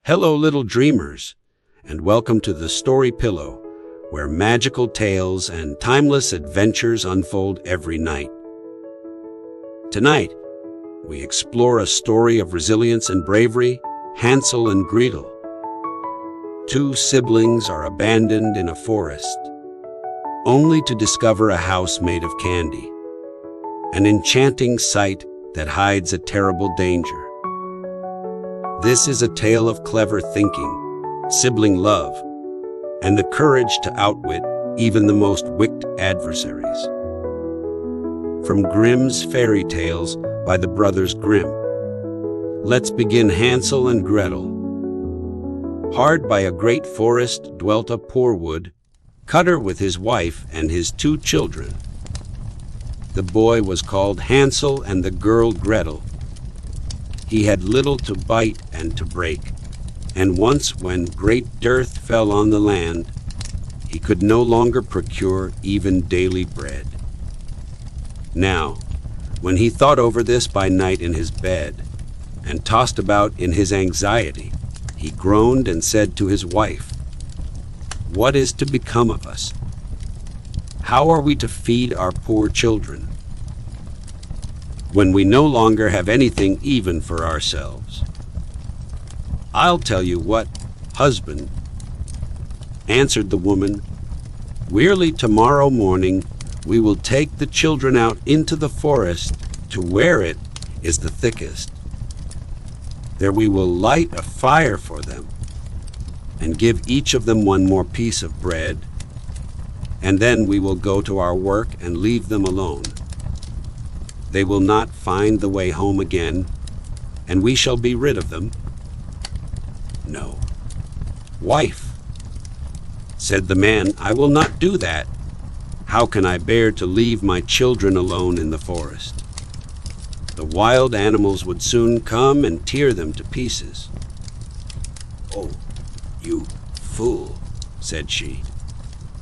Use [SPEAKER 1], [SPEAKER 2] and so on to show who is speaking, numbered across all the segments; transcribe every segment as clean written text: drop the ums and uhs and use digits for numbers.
[SPEAKER 1] Hello, little dreamers, and welcome to the Story Pillow, where magical tales and timeless adventures unfold every night. Tonight, we explore a story of resilience and bravery, Hansel and Gretel. Two siblings are abandoned in a forest, only to discover a house made of candy, an enchanting sight that hides a terrible danger. This is a tale of clever thinking, sibling love, and the courage to outwit even the most wicked adversaries. From Grimm's fairy tales by the brothers Grimm, let's begin. Hansel and Gretel. Hard by a great forest dwelt a poor wood cutter with his wife and his two children. The boy was called Hansel and the girl Gretel. He had little to bite and to break, and once when great dearth fell on the land, he could no longer procure even daily bread. Now, when he thought over this by night in his bed, and tossed about in his anxiety, he groaned and said to his wife, "What is to become of us? How are we to feed our poor children when we no longer have anything even for ourselves?" "I'll tell you what, husband," answered the woman. "Wearily tomorrow morning we will take the children out into the forest to where it is the thickest. There we will light a fire for them and give each of them one more piece of bread, and then we will go to our work and leave them alone. They will not find the way home again, and we shall be rid of them." "No, wife," said the man, "I will not do that. How can I bear to leave my children alone in the forest? The wild animals would soon come and tear them to pieces." "Oh, you fool," said she.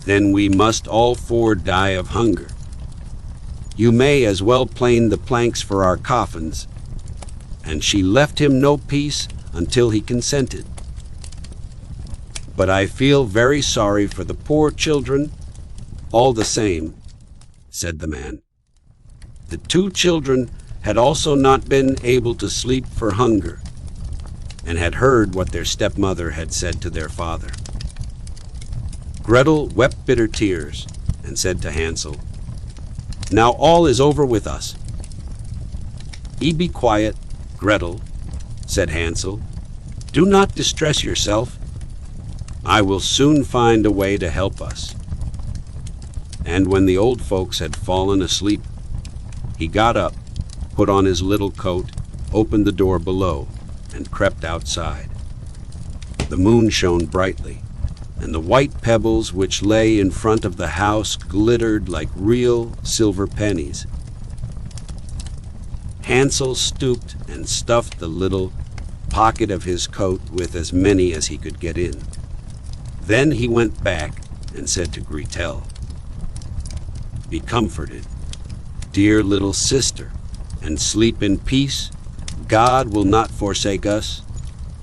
[SPEAKER 1] "Then we must all four die of hunger. You may as well plane the planks for our coffins." And she left him no peace until he consented. "But I feel very sorry for the poor children, all the same," said the man. The two children had also not been able to sleep for hunger, and had heard what their stepmother had said to their father. Gretel wept bitter tears and said to Hansel, "Now all is over with us." Be quiet, Gretel," said Hansel. "Do not distress yourself. I will soon find a way to help us." And when the old folks had fallen asleep, he got up, put on his little coat, opened the door below, and crept outside. The moon shone brightly, and the white pebbles which lay in front of the house glittered like real silver pennies. Hansel stooped and stuffed the little pocket of his coat with as many as he could get in. Then he went back and said to Gretel, "Be comforted, dear little sister, and sleep in peace. God will not forsake us."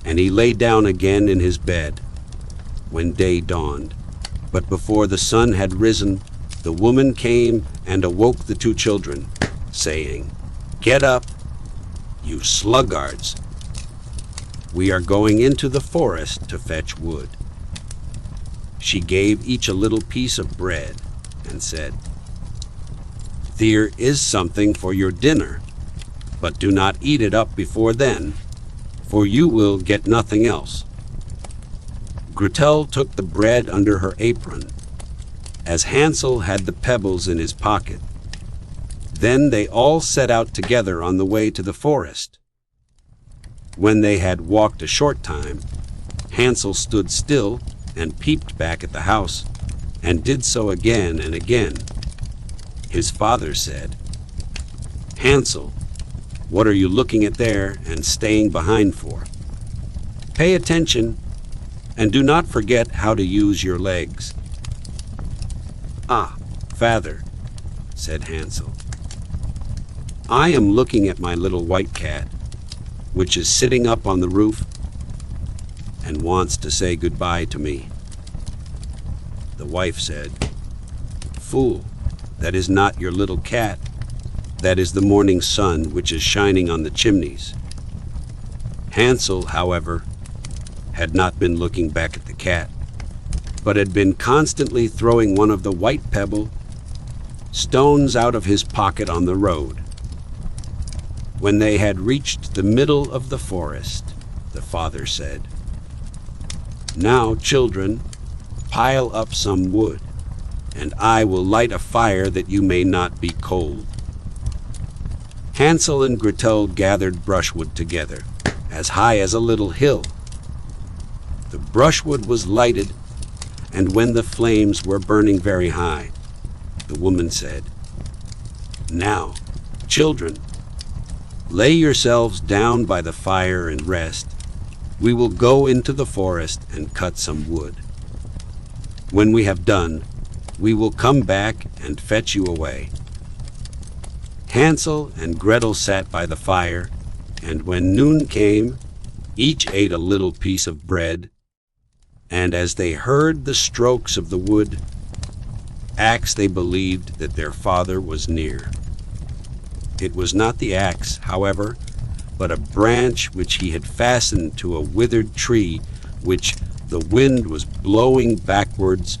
[SPEAKER 1] And he lay down again in his bed when day dawned. But before the sun had risen, the woman came and awoke the two children, saying, "Get up, you sluggards. We are going into the forest to fetch wood." She gave each a little piece of bread and said, "There is something for your dinner, but do not eat it up before then, for you will get nothing else." Gretel took the bread under her apron, as Hansel had the pebbles in his pocket. Then they all set out together on the way to the forest. When they had walked a short time, Hansel stood still and peeped back at the house, and did so again and again. His father said, "Hansel, what are you looking at there and staying behind for? Pay attention, and do not forget how to use your legs." "Ah, father," said Hansel, "I am looking at my little white cat, which is sitting up on the roof. and wants to say goodbye to me." The wife said, "Fool, that is not your little cat. That is the morning sun which is shining on the chimneys." Hansel, however, had not been looking back at the cat, but had been constantly throwing one of the white pebble stones out of his pocket on the road. When they had reached the middle of the forest, the father said, "Now, children, pile up some wood, and I will light a fire that you may not be cold." Hansel and Gretel gathered brushwood together, as high as a little hill. The brushwood was lighted, and when the flames were burning very high, the woman said, "Now, children, lay yourselves down by the fire and rest. We will go into the forest and cut some wood. When we have done, we will come back and fetch you away." Hansel and Gretel sat by the fire, and when noon came, each ate a little piece of bread, and as they heard the strokes of the wood axe, they believed that their father was near. It was not the axe, however, but a branch which he had fastened to a withered tree, which the wind was blowing backwards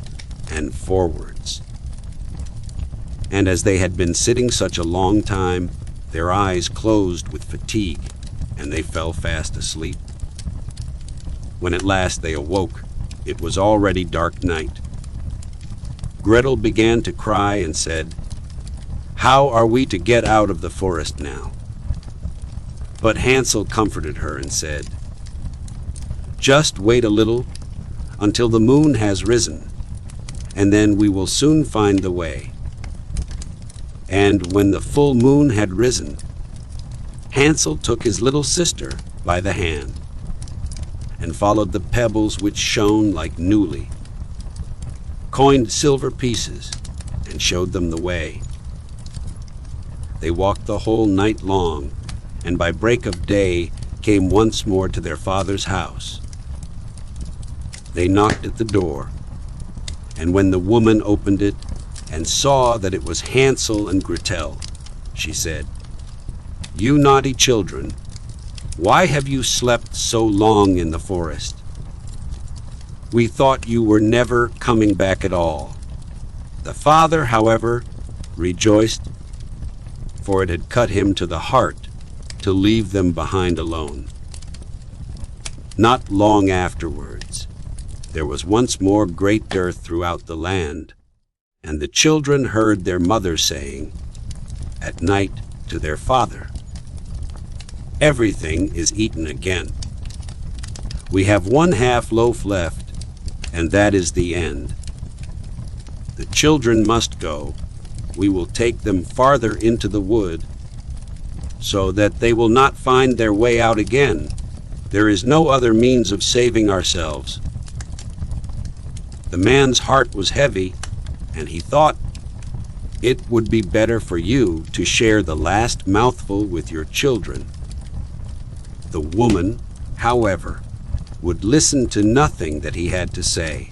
[SPEAKER 1] and forwards. And as they had been sitting such a long time, their eyes closed with fatigue, and they fell fast asleep. When at last they awoke, it was already dark night. Gretel began to cry and said, "How are we to get out of the forest now?" But Hansel comforted her and said, "Just wait a little until the moon has risen, and then we will soon find the way." And when the full moon had risen, Hansel took his little sister by the hand and followed the pebbles which shone like newly, coined silver pieces, and showed them the way. They walked the whole night long, and by break of day came once more to their father's house. They knocked at the door, and when the woman opened it and saw that it was Hansel and Gretel, she said, "You naughty children, why have you slept so long in the forest? We thought you were never coming back at all." The father, however, rejoiced, for it had cut him to the heart to leave them behind alone. Not long afterwards, there was once more great dearth throughout the land, and the children heard their mother saying at night to their father, "Everything is eaten again. We have 1/2 loaf left, and that is the end. The children must go. We will take them farther into the wood, so that they will not find their way out again. There is no other means of saving ourselves." The man's heart was heavy, and he thought, "It would be better for you to share the last mouthful with your children." The woman, however, would listen to nothing that he had to say,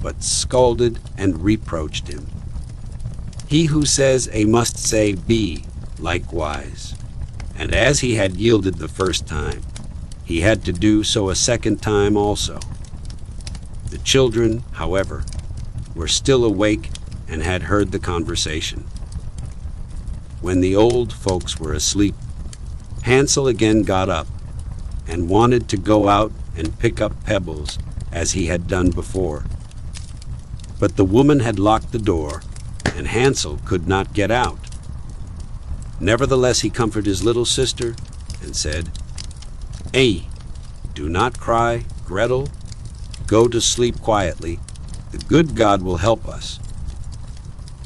[SPEAKER 1] but scolded and reproached him. He who says A must say B likewise, and as he had yielded the first time, he had to do so a second time also. The children, however, were still awake and had heard the conversation. When the old folks were asleep, Hansel again got up and wanted to go out and pick up pebbles as he had done before. But the woman had locked the door, and Hansel could not get out. Nevertheless, he comforted his little sister and said, "Hey, do not cry, Gretel. Go to sleep quietly. The good God will help us."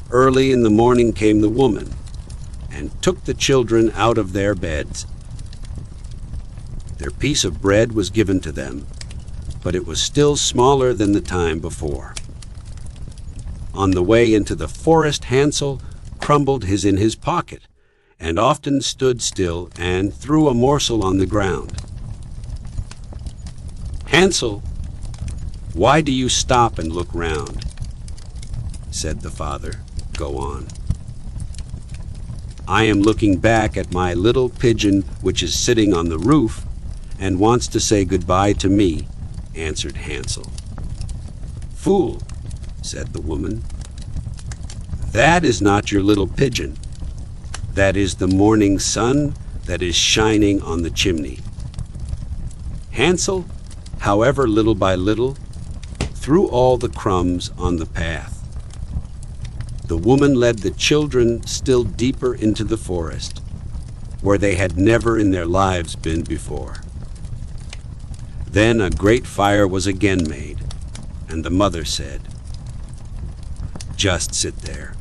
[SPEAKER 1] Early in the morning came the woman and took the children out of their beds. Their piece of bread was given to them, but it was still smaller than the time before. On the way into the forest, Hansel crumbled his in his pocket, and often stood still and threw a morsel on the ground. "Hansel, why do you stop and look round?" said the father. "Go on." "I am looking back at my little pigeon which is sitting on the roof and wants to say goodbye to me," answered Hansel. "Fool," said the woman, "that is not your little pigeon. That is the morning sun that is shining on the chimney." Hansel, however, little by little, threw all the crumbs on the path. The woman led the children still deeper into the forest, where they had never in their lives been before. Then a great fire was again made, and the mother said, "Just sit there,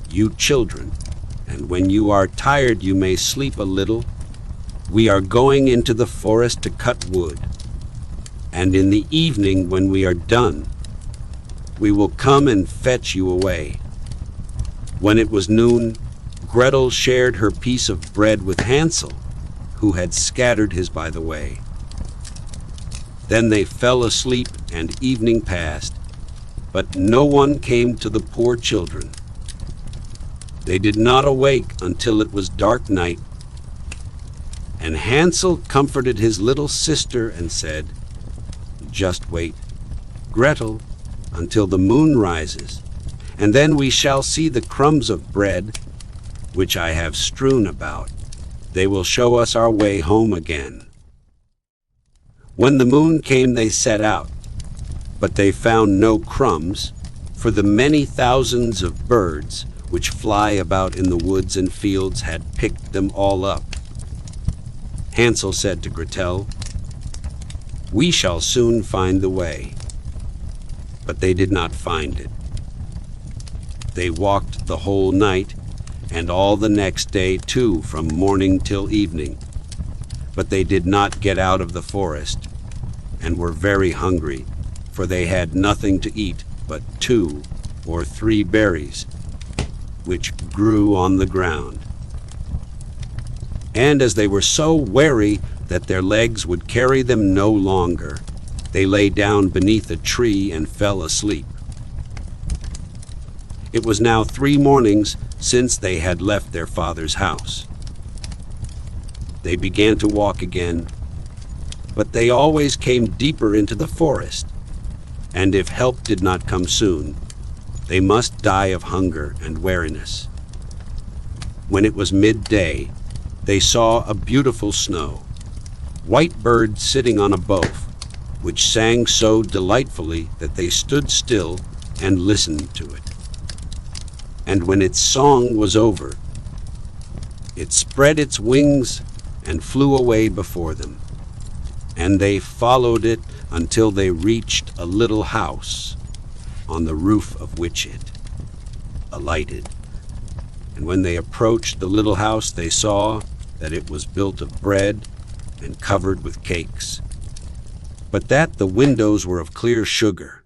[SPEAKER 1] you children, and when you are tired you may sleep a little. We are going into the forest to cut wood, and in the evening when we are done, we will come and fetch you away." When it was noon, Gretel shared her piece of bread with Hansel, who had scattered his by the way. Then they fell asleep and evening passed, but no one came to the poor children. They did not awake until it was dark night, and Hansel comforted his little sister and said, "Just wait, Gretel, until the moon rises, and then we shall see the crumbs of bread which I have strewn about. They will show us our way home again." When the moon came they set out, but they found no crumbs, for the many thousands of birds which fly about in the woods and fields had picked them all up. Hansel said to Gretel, "We shall soon find the way." But they did not find it. They walked the whole night, and all the next day too, from morning till evening. But they did not get out of the forest, and were very hungry, for they had nothing to eat but 2 or 3 berries, which grew on the ground. And as they were so weary that their legs would carry them no longer, they lay down beneath a tree and fell asleep. It was now 3 mornings since they had left their father's house. They began to walk again, but they always came deeper into the forest, and if help did not come soon, they must die of hunger and weariness. When it was midday, they saw a beautiful snow, white bird sitting on a bough, which sang so delightfully that they stood still and listened to it. And when its song was over, it spread its wings and flew away before them, and they followed it until they reached a little house, on the roof of which it alighted. And when they approached the little house, they saw that it was built of bread and covered with cakes, but that the windows were of clear sugar.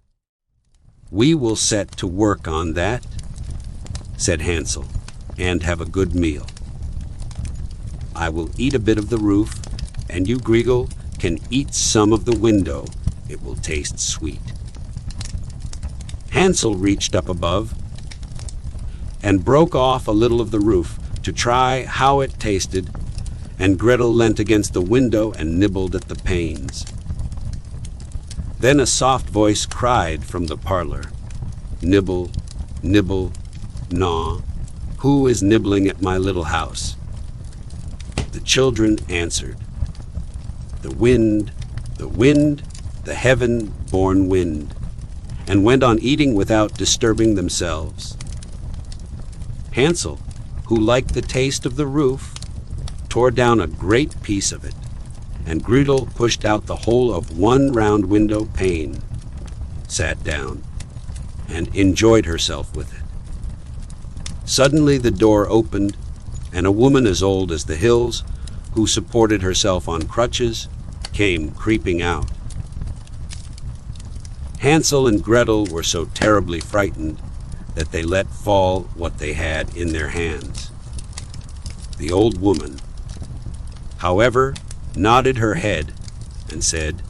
[SPEAKER 1] "We will set to work on that," said Hansel, "and have a good meal. I will eat a bit of the roof, and you, Gretel, can eat some of the window. It will taste sweet." Hansel reached up above and broke off a little of the roof to try how it tasted, and Gretel leant against the window and nibbled at the panes. Then a soft voice cried from the parlor, "Nibble, nibble, gnaw, who is nibbling at my little house?" The children answered, "The wind, the wind, the heaven-born wind," and went on eating without disturbing themselves. Hansel, who liked the taste of the roof, tore down a great piece of it, and Gretel pushed out the whole of one round window pane, sat down, and enjoyed herself with it. Suddenly the door opened, and a woman as old as the hills, who supported herself on crutches, came creeping out. Hansel and Gretel were so terribly frightened that they let fall what they had in their hands. The old woman, however, nodded her head and said,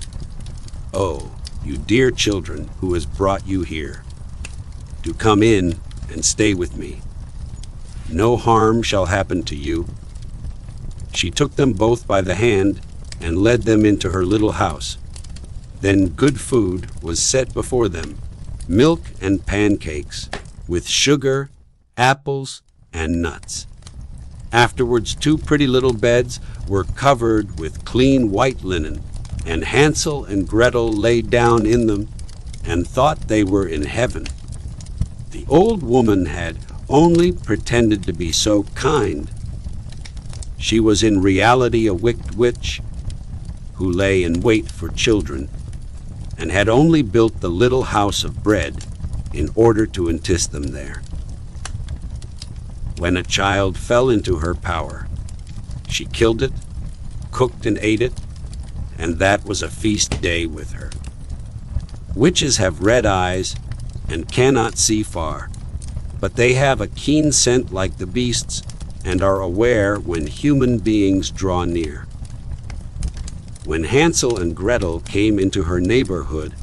[SPEAKER 1] "Oh, you dear children, who has brought you here? Do come in and stay with me. No harm shall happen to you." She took them both by the hand and led them into her little house. Then good food was set before them, milk and pancakes, with sugar, apples, and nuts. Afterwards, 2 pretty little beds were covered with clean white linen, and Hansel and Gretel lay down in them and thought they were in heaven. The old woman had only pretended to be so kind. She was in reality a wicked witch who lay in wait for children and had only built the little house of bread in order to entice them there. When a child fell into her power, she killed it, cooked and ate it, and that was a feast day with her. Witches have red eyes and cannot see far, but they have a keen scent like the beasts and are aware when human beings draw near. When Hansel and Gretel came into her neighborhood,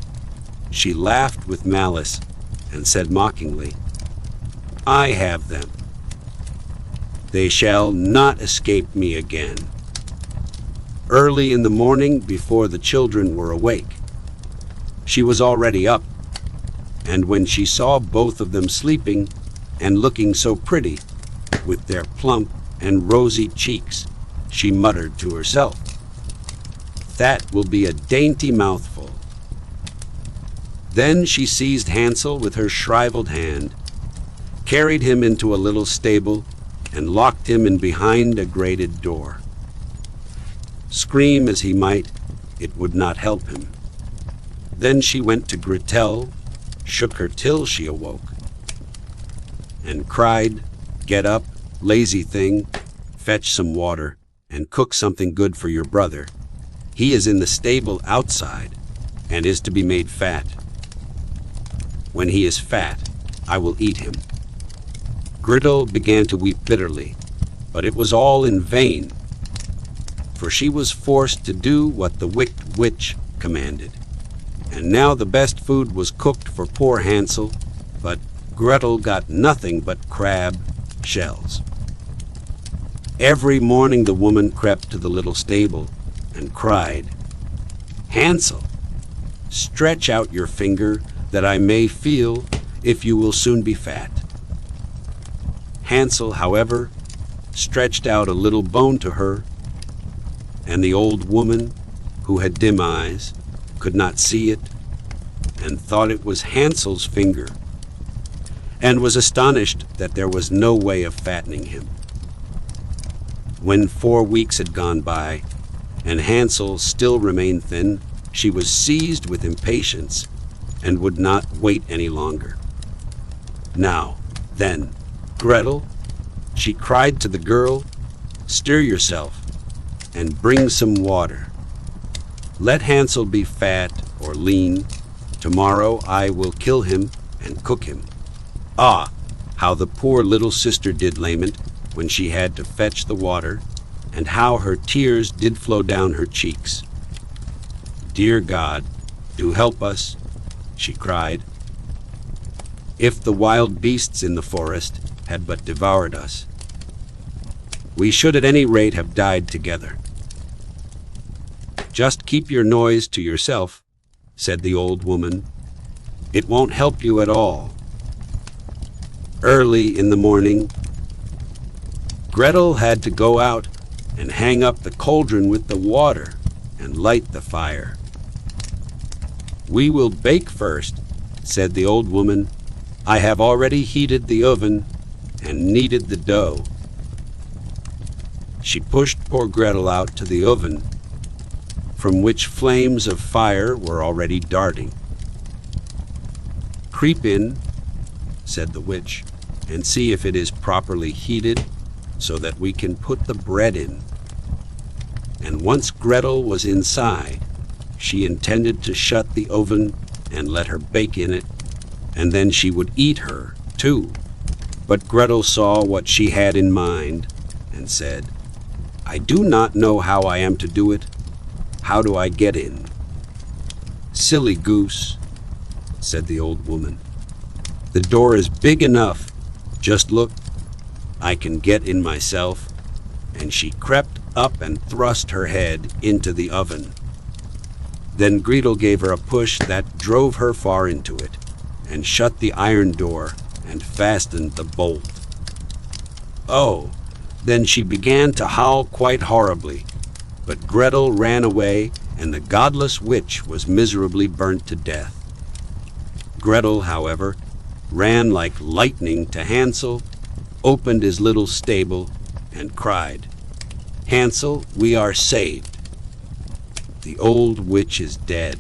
[SPEAKER 1] she laughed with malice and said mockingly, "I have them. They shall not escape me again." Early in the morning, before the children were awake, she was already up, and when she saw both of them sleeping and looking so pretty, with their plump and rosy cheeks, she muttered to herself, "That will be a dainty mouthful." Then she seized Hansel with her shriveled hand, carried him into a little stable, and locked him in behind a grated door. Scream as he might, it would not help him. Then she went to Gretel, shook her till she awoke, and cried, "Get up, lazy thing, fetch some water, and cook something good for your brother. He is in the stable outside, and is to be made fat. When he is fat, I will eat him." Gretel began to weep bitterly, but it was all in vain, for she was forced to do what the wicked witch commanded. And now the best food was cooked for poor Hansel, but Gretel got nothing but crab shells. Every morning the woman crept to the little stable and cried, "Hansel, stretch out your finger that I may feel if you will soon be fat." Hansel, however, stretched out a little bone to her, and the old woman, who had dim eyes, could not see it, and thought it was Hansel's finger, and was astonished that there was no way of fattening him. When 4 weeks had gone by, and Hansel still remained thin, she was seized with impatience, and would not wait any longer. "Now, then, Gretel," she cried to the girl, "stir yourself, and bring some water. Let Hansel be fat or lean. Tomorrow I will kill him and cook him." Ah, how the poor little sister did lament when she had to fetch the water, and how her tears did flow down her cheeks. "Dear God, do help us," she cried. "If the wild beasts in the forest had but devoured us, we should at any rate have died together." "Just keep your noise to yourself," said the old woman. "It won't help you at all." Early in the morning, Gretel had to go out and hang up the cauldron with the water and light the fire. "We will bake first," said the old woman. "I have already heated the oven and kneaded the dough." She pushed poor Gretel out to the oven, from which flames of fire were already darting. "Creep in," said the witch, "and see if it is properly heated, so that we can put the bread in." And once Gretel was inside, she intended to shut the oven and let her bake in it, and then she would eat her too. But Gretel saw what she had in mind and said, "I do not know how I am to do it. How do I get in?" "Silly goose," said the old woman. "The door is big enough. Just look, I can get in myself." And she crept up and thrust her head into the oven. Then Gretel gave her a push that drove her far into it, and shut the iron door and fastened the bolt. Oh, then she began to howl quite horribly, but Gretel ran away, and the godless witch was miserably burnt to death. Gretel, however, ran like lightning to Hansel, opened his little stable, and cried, "Hansel, we are saved. The old witch is dead."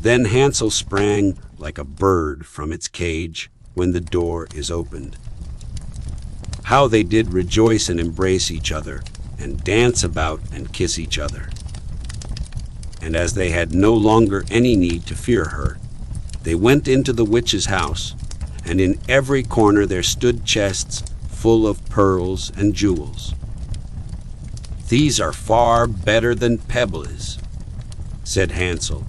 [SPEAKER 1] Then Hansel sprang like a bird from its cage when the door is opened. How they did rejoice and embrace each other, and dance about and kiss each other. And as they had no longer any need to fear her, they went into the witch's house, and in every corner there stood chests full of pearls and jewels. "These are far better than pebbles," said Hansel,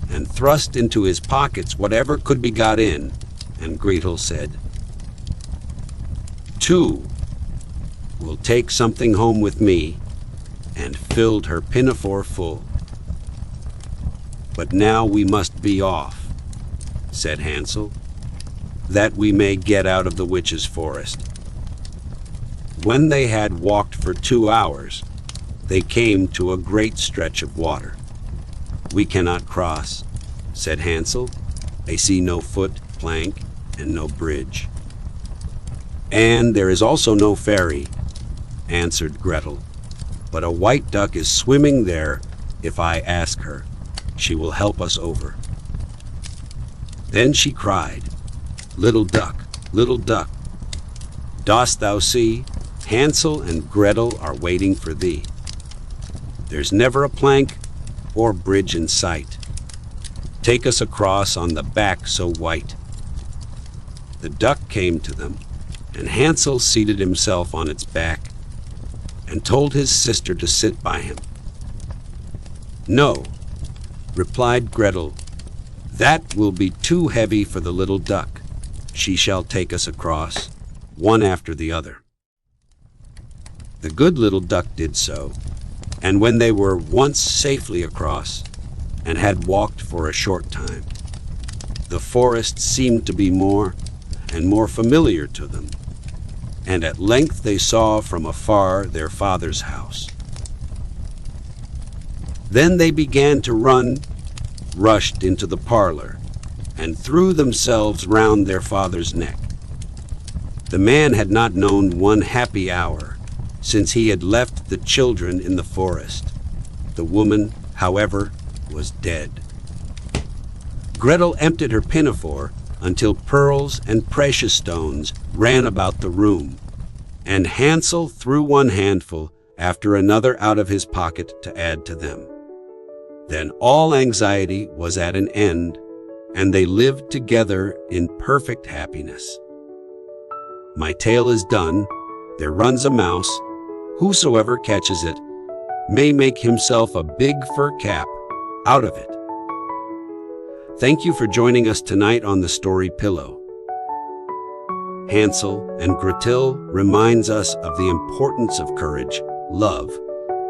[SPEAKER 1] and thrust into his pockets whatever could be got in, and Gretel said, "Two will take something home with me," and filled her pinafore full. "But now we must be off," said Hansel, "that we may get out of the witch's forest." When they had walked for 2 hours, they came to a great stretch of water. "We cannot cross," said Hansel. "I see no foot, plank, and no bridge." "And there is also no ferry," answered Gretel. "But a white duck is swimming there. If I ask her, she will help us over." Then she cried, little duck, dost thou see? Hansel and Gretel are waiting for thee. There's never a plank or bridge in sight. Take us across on the back so white." The duck came to them, and Hansel seated himself on its back and told his sister to sit by him. "No," replied Gretel, "that will be too heavy for the little duck. She shall take us across, one after the other." The good little duck did so, and when they were once safely across, and had walked for a short time, the forest seemed to be more and more familiar to them, and at length they saw from afar their father's house. Then they began to run, rushed into the parlor, and threw themselves round their father's neck. The man had not known one happy hour since he had left the children in the forest. The woman, however, was dead. Gretel emptied her pinafore until pearls and precious stones ran about the room, and Hansel threw one handful after another out of his pocket to add to them. Then all anxiety was at an end, and they lived together in perfect happiness. My tale is done. There runs a mouse. Whosoever catches it may make himself a big fur cap out of it. Thank you for joining us tonight on the Story Pillow. Hansel and Gretel reminds us of the importance of courage, love,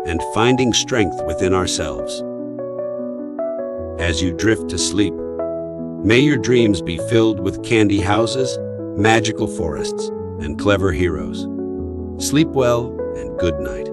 [SPEAKER 1] and finding strength within ourselves. As you drift to sleep, may your dreams be filled with candy houses, magical forests, and clever heroes. Sleep well and good night.